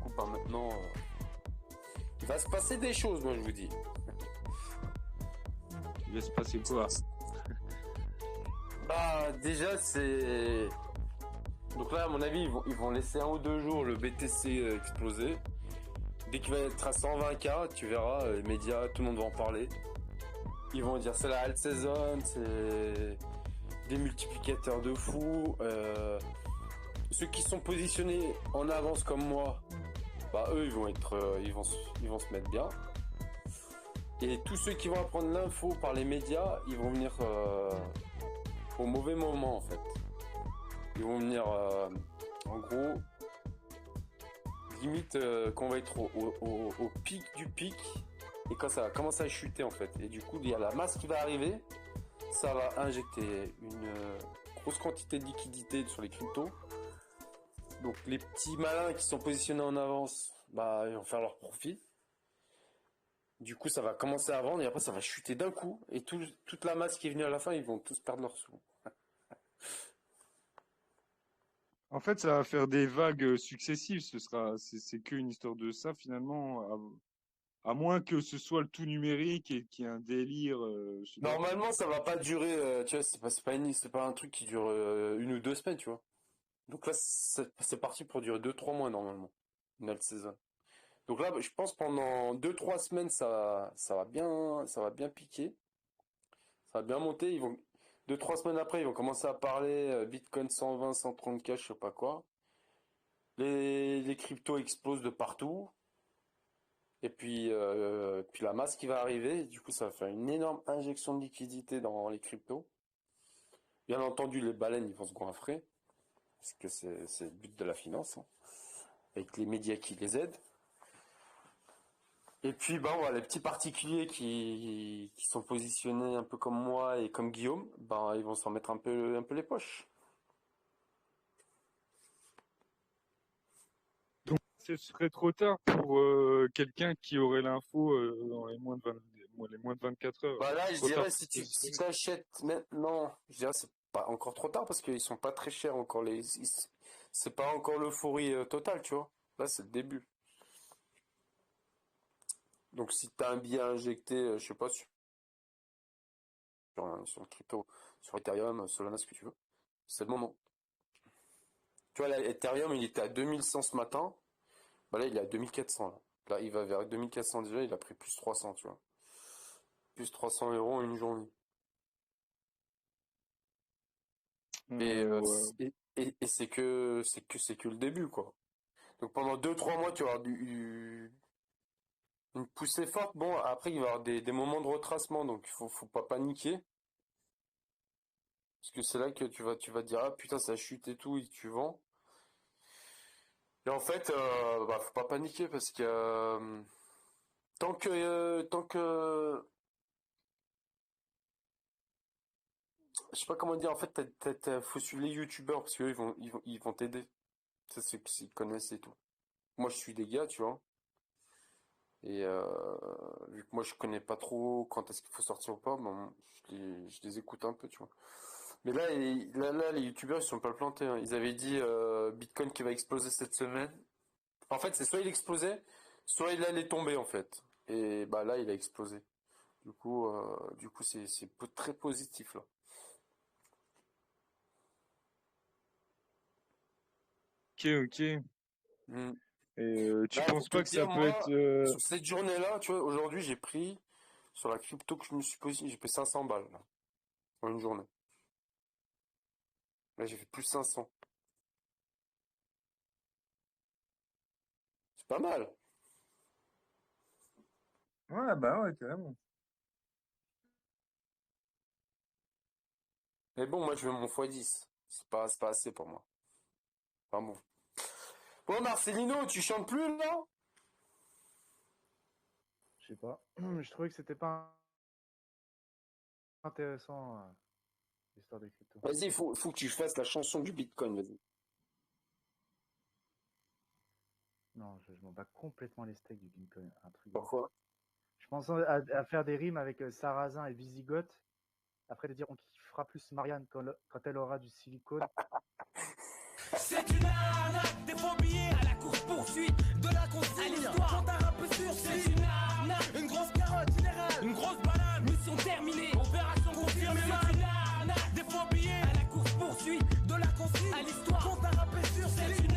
coup, bah maintenant, il va se passer des choses, moi je vous dis. Il va se passer quoi? Bah déjà c'est... Donc là à mon avis ils vont laisser 1 ou 2 jours le BTC exploser. Dès qu'il va être à 120K, tu verras, les médias, tout le monde va en parler. Ils vont dire c'est la alt season, c'est des multiplicateurs de fou. Ceux qui sont positionnés en avance comme moi, bah eux ils vont être, ils vont se mettre bien. Et tous ceux qui vont apprendre l'info par les médias, ils vont venir au mauvais moment en fait. Ils vont venir en gros limite qu'on va être au pic du pic et quand ça va commencer à chuter en fait. Et du coup il y a la masse qui va arriver, ça va injecter une grosse quantité de liquidité sur les cryptos. Donc les petits malins qui sont positionnés en avance, bah ils vont faire leur profit. Du coup ça va commencer à vendre et après ça va chuter d'un coup et toute la masse qui est venue à la fin ils vont tous perdre leurs sous. En fait, ça va faire des vagues successives. C'est qu'une histoire de ça finalement. À moins que ce soit le tout numérique et qu'il y ait un délire, je sais pas. Normalement ça va pas durer, tu vois, c'est pas un truc qui dure 1 ou 2 semaines, tu vois. Donc là c'est parti pour durer 2, 3 mois normalement, une alt saison. Donc là je pense pendant 2, 3 semaines ça va bien piquer, ça va bien monter. 2, 3 semaines après ils vont commencer à parler Bitcoin 120, 130K, je sais pas quoi. Les cryptos explosent de partout. Et puis la masse qui va arriver, du coup ça va faire une énorme injection de liquidité dans les cryptos. Bien entendu, les baleines ils vont se goinfrer, parce que c'est le but de la finance, hein, avec les médias qui les aident. Et puis bah voilà, les petits particuliers qui sont positionnés un peu comme moi et comme Guillaume, bah ils vont s'en mettre un peu les poches. Donc, ce serait trop tard pour quelqu'un qui aurait l'info dans les les moins de 24 heures. Bah là C'est je trop tard dirais pour si positionner. t'achètes maintenant, je dirais c'est pas encore trop tard parce qu'ils sont pas très chers encore c'est pas encore l'euphorie totale, tu vois. Là c'est le début. Donc si tu as un billet injecté, je sais pas, sur le crypto, sur Ethereum, Solana, ce que tu veux, c'est le moment. Tu vois, là, Ethereum, il était à 2100 ce matin, bah là, il est à 2400. Là, il va vers 2400 déjà, il a pris plus 300, tu vois. Plus 300 euros en une journée. Et, Ouais. c'est que le début, quoi. Donc pendant 2, 3 mois, tu vas avoir une poussée forte. Bon, après, il va y avoir des moments de retracement, donc faut pas paniquer. Parce que c'est là que tu vas te dire, ah putain, ça chute et tout, et tu vends. Et en fait, bah, faut pas paniquer parce que tant que, je sais pas comment dire, en fait, faut suivre les youtubeurs parce qu'eux, ils vont t'aider. Ça, c'est qu'ils connaissent et tout. Moi, je suis des gars, tu vois. Et vu que moi, je connais pas trop quand est-ce qu'il faut sortir ou pas, bon, je les écoute un peu, tu vois. Mais là, les youtubeurs, ils sont pas plantés, hein. Ils avaient dit Bitcoin qui va exploser cette semaine. En fait, c'est soit il explosait, soit il allait tomber, en fait. Et bah là, il a explosé. Du coup, c'est très positif là. Ok, ok. Hmm. Et tu Là, pour penses te pas que ça dire, peut être moi, sur cette journée-là, tu vois, aujourd'hui, j'ai pris, sur la crypto que je me suis positionné, j'ai pris 500 balles, là, en une journée. Là, j'ai fait plus 500. C'est pas mal. Ouais, bah ouais, carrément. Mais bon, moi, je veux mon x10. C'est pas assez pour moi. Enfin bon. Bon, Marcelino, tu chantes plus, là? Je sais pas. Je trouvais que c'était pas intéressant, l'histoire des cryptos. Vas-y, faut que tu fasses la chanson du Bitcoin, vas-y. Non, je m'en bats complètement les steaks du Bitcoin. Un truc de ouf. Pourquoi? Je pense à faire des rimes avec Sarrazin et Visigoth. Après de dire on kiffera plus Marianne quand elle aura du silicone. C'est une arnaque, des faux billets à la course poursuite de la c'est sûr, c'est une